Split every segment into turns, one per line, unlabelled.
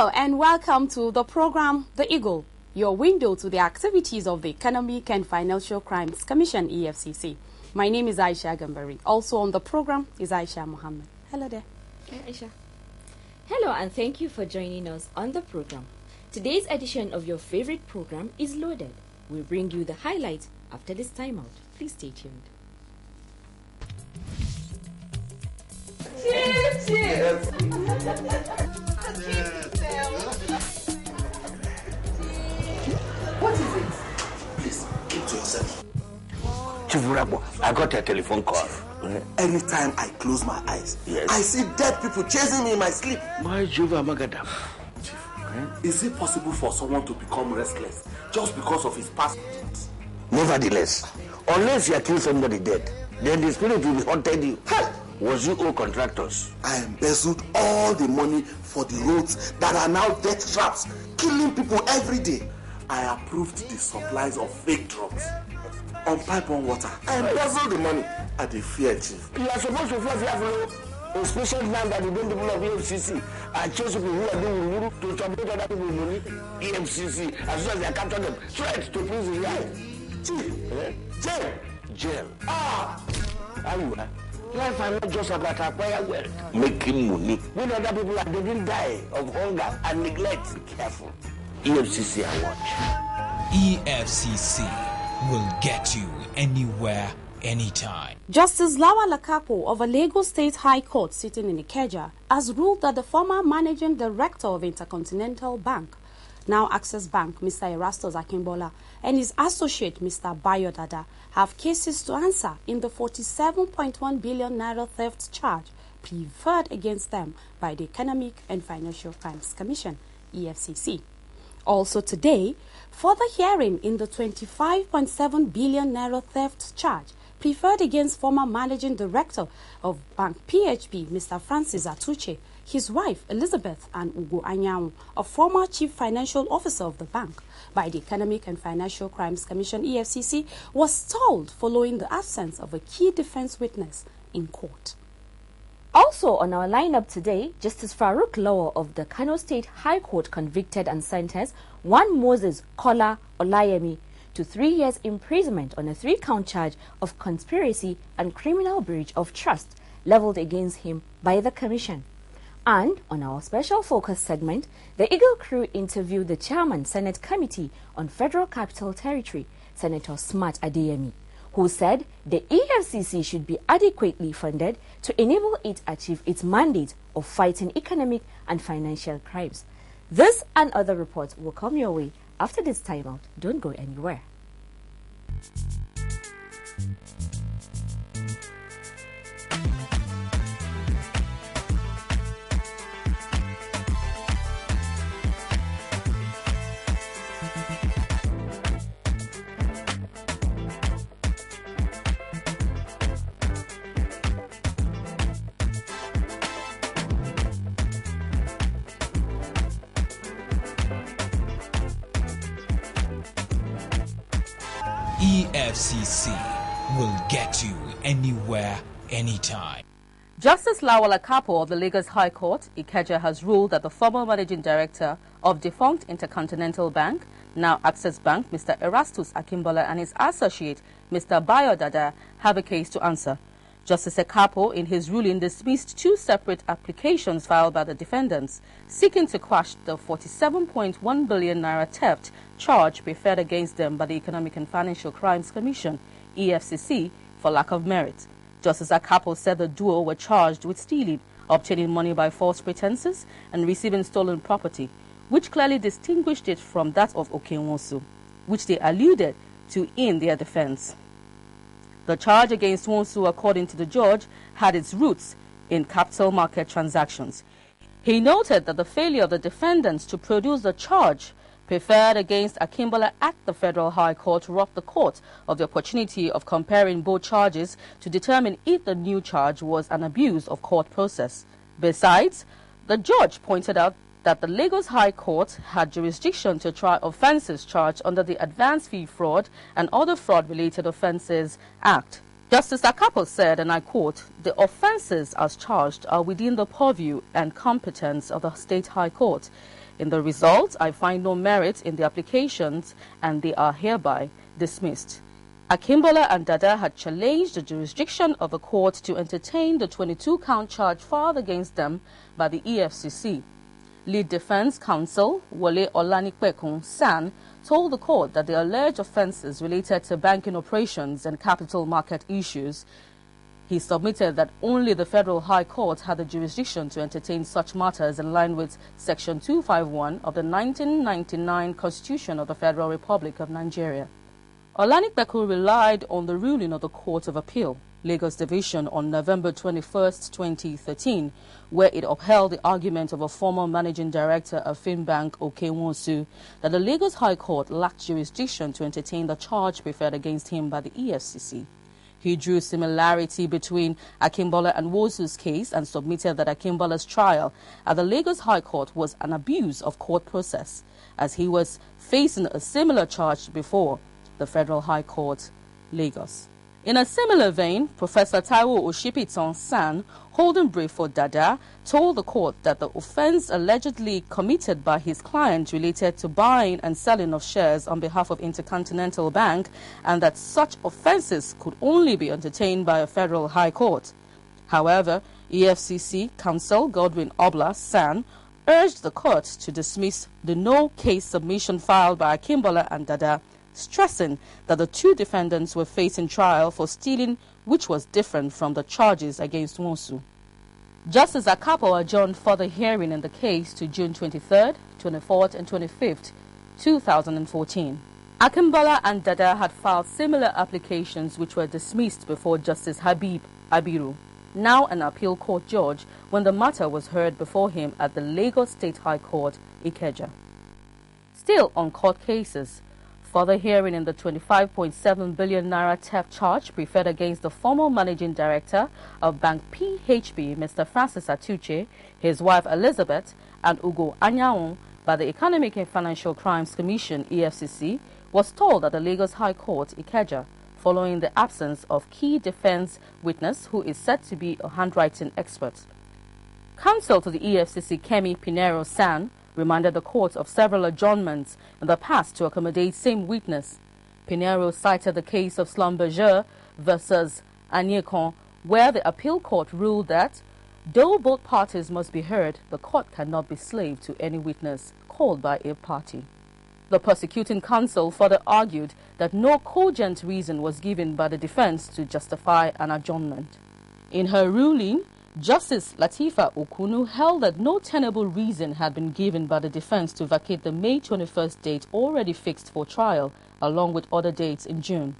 Hello and welcome to the program The Eagle, your window to the activities of the Economic and Financial Crimes Commission, EFCC. My name is Aisha Gambari. Also on the program is Aisha Mohammed. Hello there.
Hi Aisha. Hello and thank you for joining us on the program. Today's edition of your favorite program is loaded. We'll bring you the highlights after this timeout. Please stay tuned.
Cheers! Cheers! What is it?
Please, keep to yourself. Chief Urabo, I got a telephone call.
Anytime I close my eyes,
yes,
I see dead people chasing me in my sleep.
My Jehovah Magadam.
Is it possible for someone to become restless just because of his past?
Nevertheless, unless you kill somebody dead, then the spirit will be haunted you.
Hey!
Was you all contractors?
I embezzled all the money for the roads that are now death traps, killing people every day. I approved the supplies of fake drugs on pipe on water. I embezzled the money at the fear chief.
You are supposed to a special man that the people of EFCC are chasing people who are doing to submit other people money. EFCC, as soon as they capture them, straight to prison. Jail. Are you? Life are not just about acquire wealth, making money. When other people didn't die of hunger and neglect, be careful. EFCC are watch.
EFCC will get you anywhere, anytime.
Justice Lawal Akapo of a Lagos State High Court sitting in Ikeja has ruled that the former managing director of Intercontinental Bank, now Access Bank, Mr. Erastus Akimbola, and his associate, Mr. Bayo Dada, have cases to answer in the 47.1 billion naira theft charge preferred against them by the Economic and Financial Crimes Commission, EFCC. Also today, further hearing in the 25.7 billion naira theft charge preferred against former managing director of Bank PHP, Mr. Francis Atuche, his wife Elizabeth and Ugo Anyanwu, a former chief financial officer of the bank, by the Economic and Financial Crimes Commission, EFCC, was stalled following the absence of a key defense witness in court.
Also on our lineup today, Justice Farouk Lawa of the Kano State High Court convicted and sentenced one Moses Kola Olayemi to 3 years imprisonment on a 3-count charge of conspiracy and criminal breach of trust leveled against him by the Commission. And on our special focus segment, the Eagle crew interviewed the chairman Senate Committee on Federal Capital Territory, Senator Smart Adeyemi, who said the EFCC should be adequately funded to enable it achieve its mandate of fighting economic and financial crimes. This and other reports will come your way after this timeout. Don't go anywhere.
EFCC will get you anywhere, anytime.
Justice Lawal Akapo of the Lagos High Court, Ikeja, has ruled that the former managing director of defunct Intercontinental Bank, now Access Bank, Mr. Erastus Akimbola, and his associate, Mr. Bayo Dada, have a case to answer. Justice Akapo, in his ruling, dismissed 2 separate applications filed by the defendants, seeking to quash the 47.1 billion naira theft charge preferred against them by the Economic and Financial Crimes Commission, EFCC, for lack of merit. Justice Akapo said the duo were charged with stealing, obtaining money by false pretenses, and receiving stolen property, which clearly distinguished it from that of Okenwosu, which they alluded to in their defense. The charge against Wonsu, according to the judge, had its roots in capital market transactions. He noted that the failure of the defendants to produce the charge preferred against Akimbola at the Federal High Court robbed the court of the opportunity of comparing both charges to determine if the new charge was an abuse of court process. Besides, the judge pointed out that the Lagos High Court had jurisdiction to try offences charged under the Advance Fee Fraud and Other Fraud-Related Offences Act. Justice Akapo said, and I quote, "The offences as charged are within the purview and competence of the State High Court. In the result, I find no merit in the applications and they are hereby dismissed. Akimbola and Dada had challenged the jurisdiction of the court to entertain the 22-count charge filed against them by the EFCC. Lead defense counsel Wole Olanikpekun San told the court that the alleged offences related to banking operations and capital market issues. He submitted that only the Federal High Court had the jurisdiction to entertain such matters in line with Section 251 of the 1999 Constitution of the Federal Republic of Nigeria. Olanikpekun relied on the ruling of the Court of Appeal, Lagos Division, on November 21, 2013, where it upheld the argument of a former managing director of Finbank, Okenwonsu, that the Lagos High Court lacked jurisdiction to entertain the charge preferred against him by the EFCC. He drew similarity between Akimbola and Wosu's case and submitted that Akimbola's trial at the Lagos High Court was an abuse of court process, as he was facing a similar charge before the Federal High Court, Lagos. In a similar vein, Professor Taiwo Oshipiton San, holding brief for Dada, told the court that the offence allegedly committed by his client related to buying and selling of shares on behalf of Intercontinental Bank, and that such offences could only be entertained by a Federal High Court. However, EFCC counsel Godwin Obla San urged the court to dismiss the no-case submission filed by Akimbola and Dada, stressing that the two defendants were facing trial for stealing, which was different from the charges against Wonsu. Justice Akapo adjourned further hearing in the case to June 23rd, 24th and 25th, 2014. Akimbola and Dada had filed similar applications which were dismissed before Justice Habib Abiru, now an appeal court judge, when the matter was heard before him at the Lagos State High Court, Ikeja. Still on court cases, further hearing in the 25.7 billion naira theft charge preferred against the former managing director of Bank PHB, Mr. Francis Atuche, his wife Elizabeth, and Ugo Anyaun by the Economic and Financial Crimes Commission, EFCC, was told at the Lagos High Court, Ikeja, following the absence of key defense witness who is said to be a handwriting expert. Counsel to the EFCC, Kemi Pinero San, reminded the court of several adjournments in the past to accommodate same witness. Pinero cited the case of Schlumberger versus Anyekon, where the appeal court ruled that, though both parties must be heard, the court cannot be slave to any witness called by a party. The prosecuting counsel further argued that no cogent reason was given by the defense to justify an adjournment. In her ruling, Justice Latifa Okunu held that no tenable reason had been given by the defense to vacate the May 21st date already fixed for trial, along with other dates in June.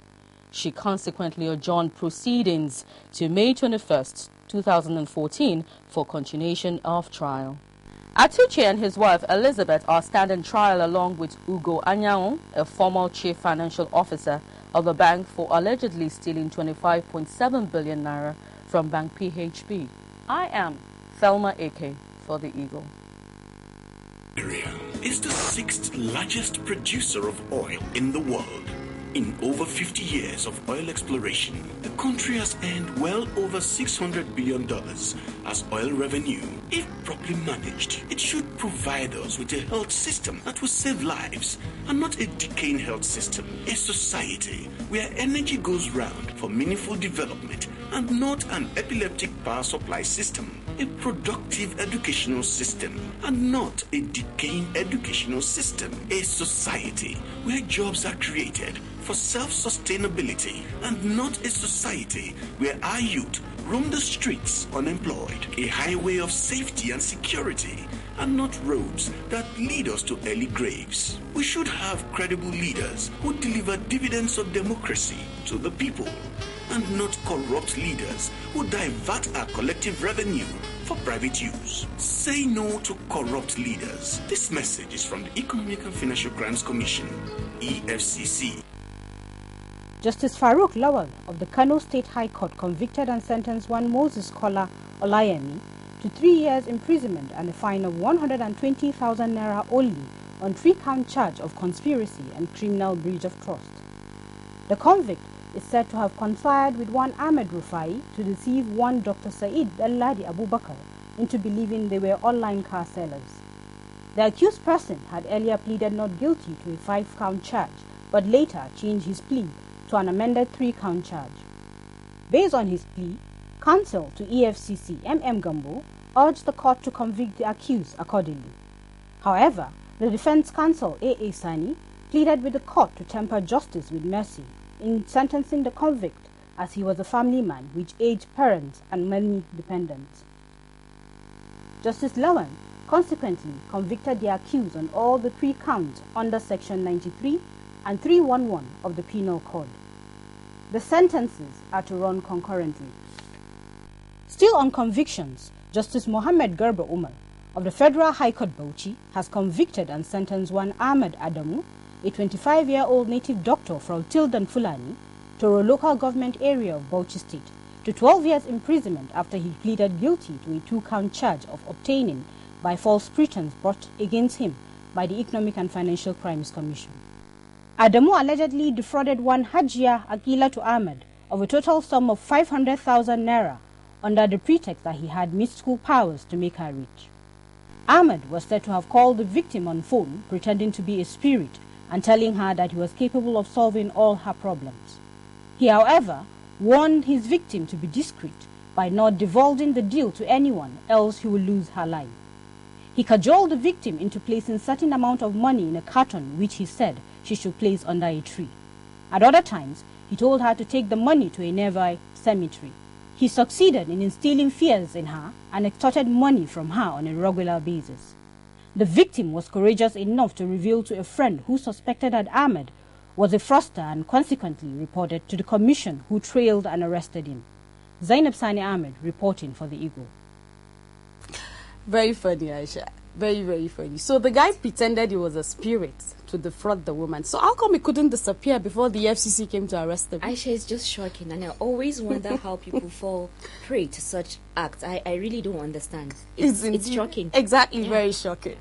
She consequently adjourned proceedings to May 21st, 2014 for continuation of trial. Atuche and his wife Elizabeth are standing trial along with Ugo Anyaun, a former chief financial officer of the bank, for allegedly stealing 25.7 billion naira from Bank PHB. I am Thelma Eke for the Eagle.
Nigeria is the 6th largest producer of oil in the world. In over 50 years of oil exploration, the country has earned well over $600 billion as oil revenue. If properly managed, it should provide us with a health system that will save lives and not a decaying health system. A society where energy goes round for meaningful development and not an epileptic power supply system. A productive educational system and not a decaying educational system. A society where jobs are created for self-sustainability and not a society where our youth roam the streets unemployed. A highway of safety and security and not roads that lead us to early graves. We should have credible leaders who deliver dividends of democracy to the people and not corrupt leaders who divert our collective revenue for private use. Say no to corrupt leaders. This message is from the Economic and Financial Crimes Commission, EFCC.
Justice Farouk Lawal of the Kano State High Court convicted and sentenced one Moses Kola Olayemi to 3 years imprisonment and a fine of 120,000 naira only on 3-count charge of conspiracy and criminal breach of trust. The convict is said to have conspired with one Ahmed Rufai to deceive one Dr. Said Belladi Abubakar into believing they were online car sellers. The accused person had earlier pleaded not guilty to a 5-count charge, but later changed his plea to an amended 3-count charge. Based on his plea, counsel to EFCC M.M. Gambo urged the court to convict the accused accordingly. However, the defense counsel A.A. Sani pleaded with the court to temper justice with mercy in sentencing the convict, as he was a family man with aged parents and many dependents. Justice Lawan consequently convicted the accused on all the 3 counts under Section 93 and 311 of the Penal Code. The sentences are to run concurrently. Still on convictions, Justice Mohammed Garba Umar of the Federal High Court Bauchi has convicted and sentenced one Ahmed Adamu, a 25-year-old native doctor from Tilden Fulani, to a local government area of Bauchi State, to 12 years imprisonment after he pleaded guilty to a 2-count charge of obtaining by false pretense brought against him by the Economic and Financial Crimes Commission. Adamu allegedly defrauded one Hajia Akilatu Ahmed of a total sum of 500,000 naira under the pretext that he had mystical powers to make her rich. Ahmed was said to have called the victim on phone, pretending to be a spirit and telling her that he was capable of solving all her problems. He, however, warned his victim to be discreet by not divulging the deal to anyone, else he would lose her life. He cajoled the victim into placing certain amount of money in a carton which he said she should place under a tree. At other times, he told her to take the money to a nearby cemetery. He succeeded in instilling fears in her and extorted money from her on a regular basis. The victim was courageous enough to reveal to a friend who suspected that Ahmed was a fraudster and consequently reported to the commission, who trailed and arrested him. Zainab Sani Ahmed reporting for the Eagle.
Very funny, Aisha. Very, very funny. So the guy pretended he was a spirit to defraud the woman. So how come he couldn't disappear before the EFCC came to arrest him?
Aisha, is just shocking, and I always wonder how people fall prey to such acts. I really don't understand. It's shocking.
Exactly, yeah. Very shocking.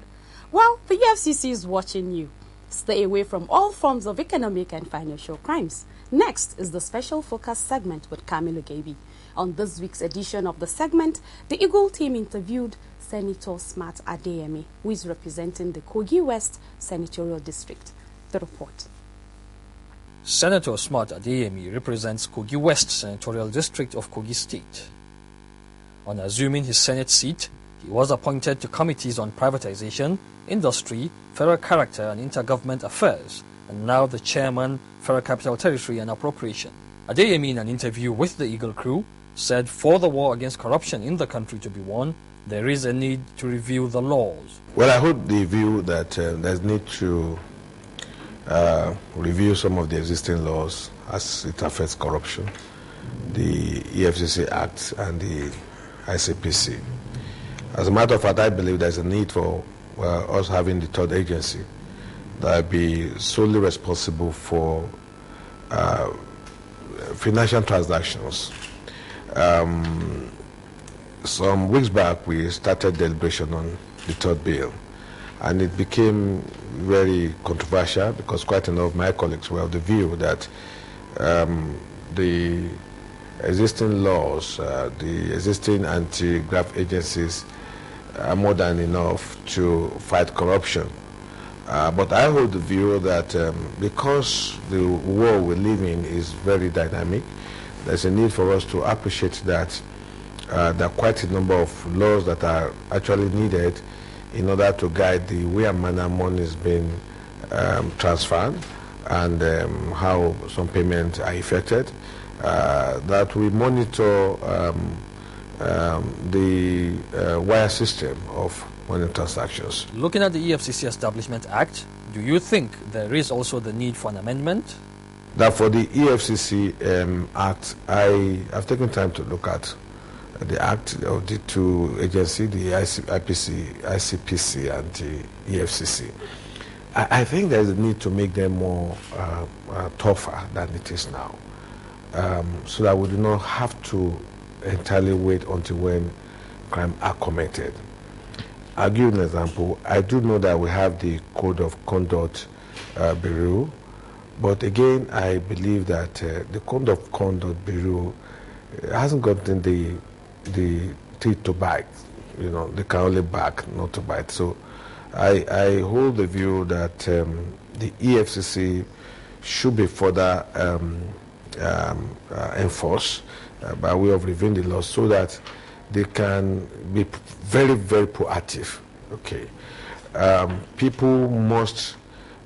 Well, the EFCC is watching you. Stay away from all forms of economic and financial crimes. Next is the special focus segment with Camilo Gaby. On this week's edition of the segment, the Eagle team interviewed Senator Smart Adeyemi, who is representing the Kogi West Senatorial District. The report.
Senator Smart Adeyemi represents Kogi West Senatorial District of Kogi State. On assuming his Senate seat, he was appointed to committees on privatization, industry, federal character and intergovernment affairs, and now the chairman, Federal Capital Territory and Appropriation. Adeyemi, in an interview with the Eagle crew, said for the war against corruption in the country to be won, there is a need to review the laws.
Well, I hold the view that there's need to review some of the existing laws as it affects corruption, the EFCC Act and the ICPC. As a matter of fact, I believe there's a need for us having the third agency that will be solely responsible for financial transactions. Some weeks back, we started deliberation on the third bill, and it became very controversial because quite a number of my colleagues were of the view that the existing laws, the existing anti-graft agencies are more than enough to fight corruption. But I hold the view that because the world we live in is very dynamic, there's a need for us to appreciate that there are quite a number of laws that are actually needed in order to guide the way and manner money is being transferred and how some payments are effected, that we monitor the wire system of money transactions.
Looking at the EFCC Establishment Act, do you think there is also the need for an amendment?
That for the EFCC Act, I have taken time to look at the Act of the two agencies, the ICPC and the EFCC. I think there's a need to make them more tougher than it is now, so that we do not have to entirely wait until when crimes are committed. I'll give you an example. I do know that we have the Code of Conduct Bureau, but again, I believe that the Code of Conduct Bureau hasn't gotten the teeth to bite. You know, they can only back, not to bite. So I hold the view that the EFCC should be further enforced by way of reviewing the law so that they can be very, very proactive. Okay, people must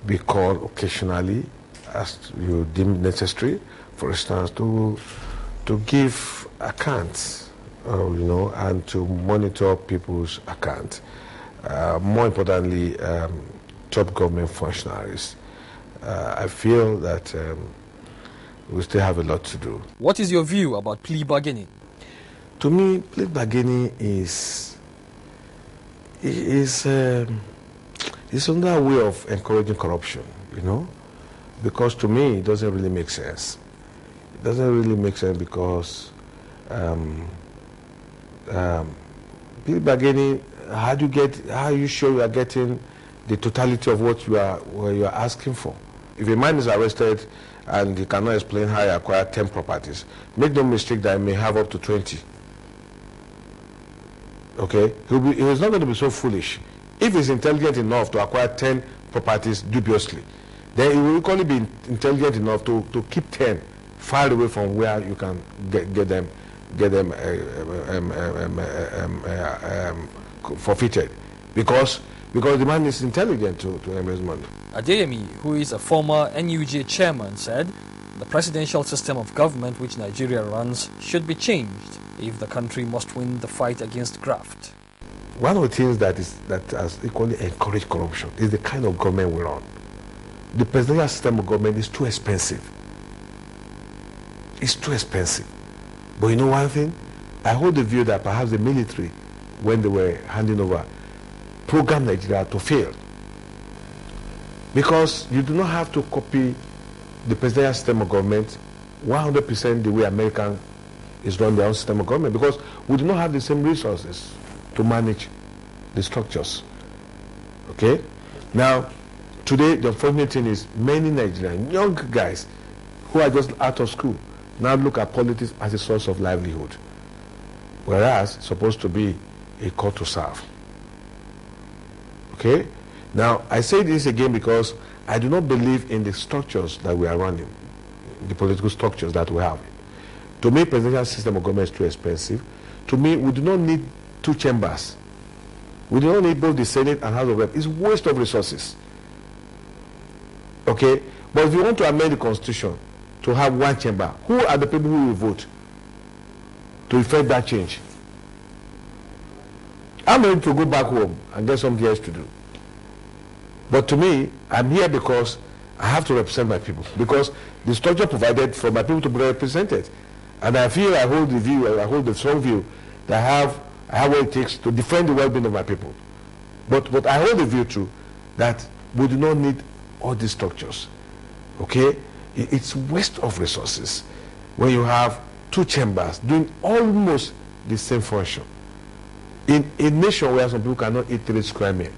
be called occasionally as you deem necessary, for instance, to give accounts, and to monitor people's accounts. More importantly, top government functionaries. I feel that we still have a lot to do.
What is your view about plea bargaining?
To me, plea bargaining is another way of encouraging corruption, because to me it doesn't really make sense. It doesn't really make sense because plea bargaining, how are you sure you are getting the totality of what you are asking for? If a man is arrested and he cannot explain how he acquired 10 properties, make no mistake that he may have up to 20. Okay? He's not going to be so foolish. If he's intelligent enough to acquire 10 properties dubiously, then he will equally be intelligent enough to keep 10 far away from where you can get them forfeited, because the man is intelligent to embezzle money.
Adeyemi, who is a former NUJ chairman, said the presidential system of government which Nigeria runs should be changed if the country must win the fight against graft.
One of the things that has equally encouraged corruption is the kind of government we run. The presidential system of government is too expensive. It's too expensive. But you know one thing? I hold the view that perhaps the military, when they were handing over, programmed Nigeria to fail. Because you do not have to copy the presidential system of government 100% the way American is run their own system of government, because we do not have the same resources to manage the structures. Okay? Now, today the unfortunate thing is many Nigerian young guys who are just out of school now look at politics as a source of livelihood, whereas it's supposed to be a call to serve. Okay? Now, I say this again because I do not believe in the structures that we are running, the political structures that we have. To me, presidential system of government is too expensive. To me, we do not need two chambers. We do not need both the Senate and House of Reps. It's waste of resources. Okay? But if you want to amend the Constitution to have one chamber, who are the people who will vote to effect that change? I'm ready to go back home and get something else to do. But to me, I'm here because I have to represent my people, because the structure provided for my people to be represented. And I feel I hold the strong view that I have what it takes to defend the well-being of my people. But I hold the view too that we do not need all these structures. Okay? It's waste of resources when you have two chambers doing almost the same function in a nation where some people cannot eat 3 square meals.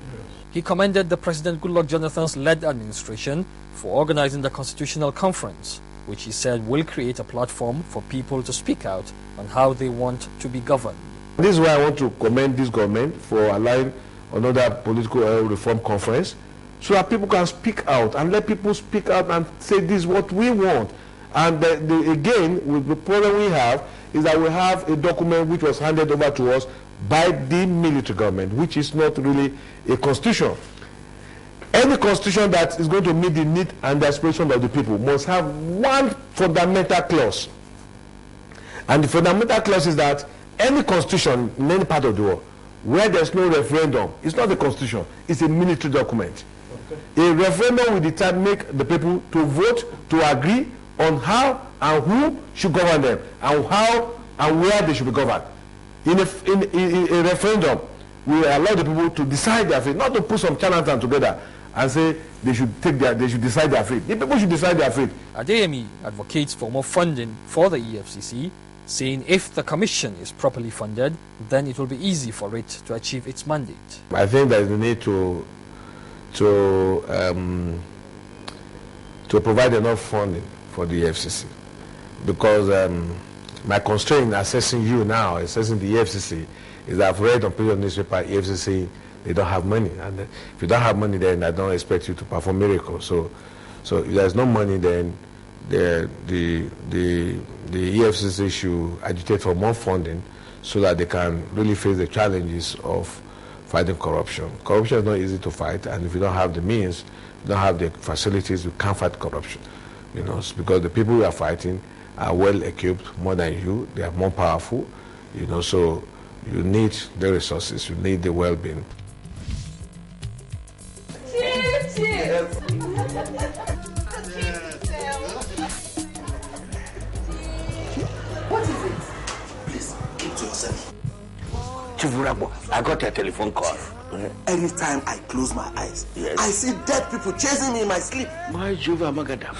He commended the President Goodluck Jonathan's led administration for organizing the Constitutional Conference, which he said will create a platform for people to speak out on how they want to be governed.
This is why I want to commend this government for allowing another political reform conference, so that people can speak out and let people speak out and say this is what we want. And again, the problem we have is that we have a document which was handed over to us by the military government, which is not really a constitution. Any constitution that is going to meet the need and the aspiration of the people must have one fundamental clause. And the fundamental clause is that any constitution in any part of the world where there's no referendum, it's not a constitution, it's a military document. Okay. A referendum will make the people to vote, to agree on how and who should govern them, and how and where they should be governed. In a referendum, we allow the people to decide their fate, not to put some charlatan together and say they should decide their fate. The people should decide their fate.
Adeyemi advocates for more funding for the EFCC, saying if the commission is properly funded, then it will be easy for it to achieve its mandate.
I think there is a need to provide enough funding for the EFCC, because my constraint in assessing you now, assessing the EFCC, is that I've read on previous newspaper EFCC they don't have money. And if you don't have money, then I don't expect you to perform miracles. So if there's no money, then the EFCC should agitate for more funding so that they can really face the challenges of fighting corruption. Corruption is not easy to fight, and if you don't have the means, you don't have the facilities, you can't fight corruption. You know, because the people you are fighting are well equipped more than you, they are more powerful, you know, so you need the resources, you need the well-being.
What is it?
Please, keep to yourself.
Chief Urabo, I got a telephone call.
Anytime I close my eyes,
Yes.
I see dead people chasing me in my sleep.
My Jova Magadam.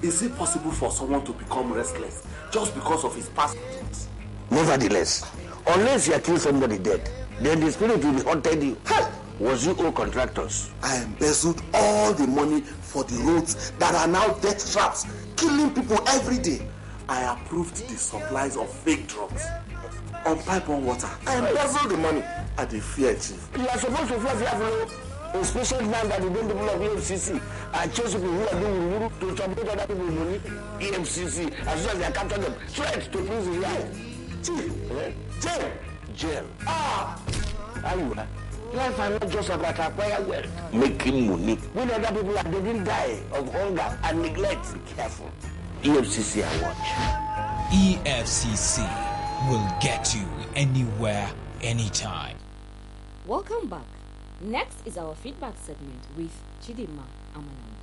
Is it possible for someone to become restless just because of his past deeds?
Nevertheless, unless you kill somebody dead, then the spirit will be haunted you.
Hey!
Was you all contractors?
I embezzled all the money for the roads that are now death traps, killing people every day. I approved the supplies of fake drugs on pipe and water. I embezzled the money at the fear chief.
You are supposed to fluff your especially now that the people of EFCC are chasing people who are doing to support other people with money. EFCC, as soon as they are captured them, straight to prison. Jail. Are you? Life are not just about acquire wealth, making money. When other people are, they didn't die of hunger and neglect. Be careful. EFCC, I watch.
EFCC will get you anywhere, anytime.
Welcome back. Next is our feedback segment with Chidima Amanand.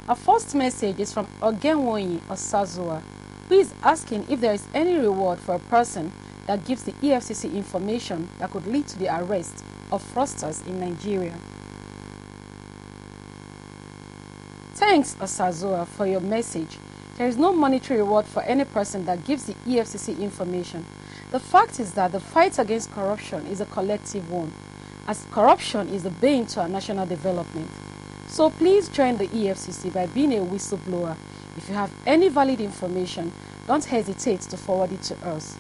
Our first message is from Ogenwoyi Osazua, who is asking if there is any reward for a person that gives the EFCC information that could lead to the arrest of fraudsters in Nigeria. Thanks, Osazua, for your message. There is no monetary reward for any person that gives the EFCC information. The fact is that the fight against corruption is a collective one, as corruption is the bane to our national development. So please join the EFCC by being a whistleblower. If you have any valid information, don't hesitate to forward it to us.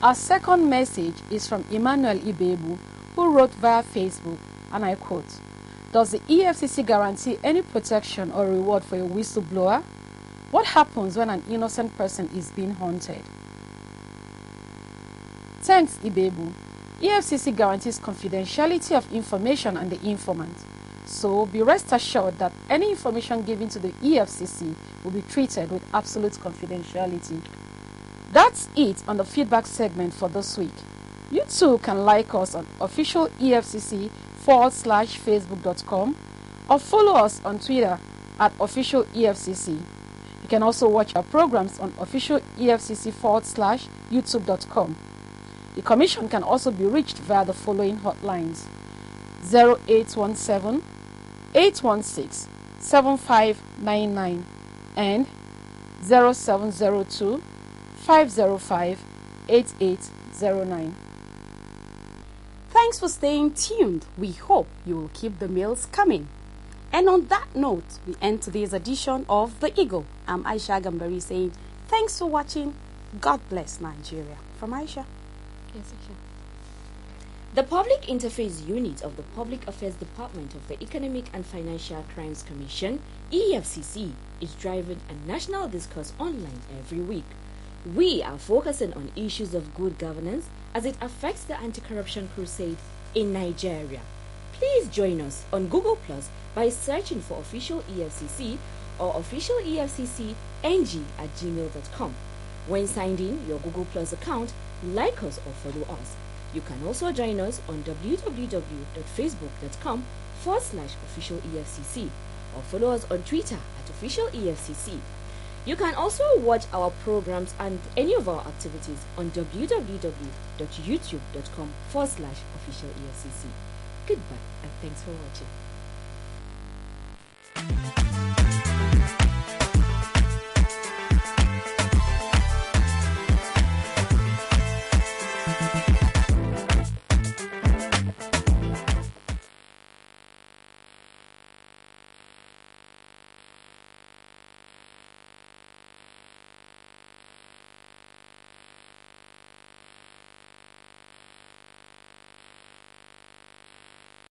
Our second message is from Emmanuel Ibebu, who wrote via Facebook, and I quote, "Does the EFCC guarantee any protection or reward for a whistleblower? What happens when an innocent person is being haunted?" Thanks, Ibebu. EFCC guarantees confidentiality of information and the informant. So be rest assured that any information given to the EFCC will be treated with absolute confidentiality. That's it on the feedback segment for this week. You too can like us on official EFCC/Facebook.com or follow us on Twitter at official EFCC. You can also watch our programs on official EFCC/YouTube.com. The Commission can also be reached via the following hotlines: 0817 816 7599 and 0702 505 8809. Thanks for staying tuned. We hope you will keep the mails coming. And on that note, we end today's edition of The Eagle. I'm Aisha Gambari saying thanks for watching. God bless Nigeria. From Aisha.
Yes, Aisha. The Public Interface Unit of the Public Affairs Department of the Economic and Financial Crimes Commission, EFCC, is driving a national discourse online every week. We are focusing on issues of good governance as it affects the anti-corruption crusade in Nigeria. Please join us on Google Plus by searching for official EFCC or official EFCC ng@gmail.com. When signed in your Google Plus account, like us or follow us. You can also join us on www.facebook.com/official EFCC or follow us on Twitter @official EFCC. You can also watch our programs and any of our activities on www.youtube.com/official EFCC. Goodbye and thanks for watching.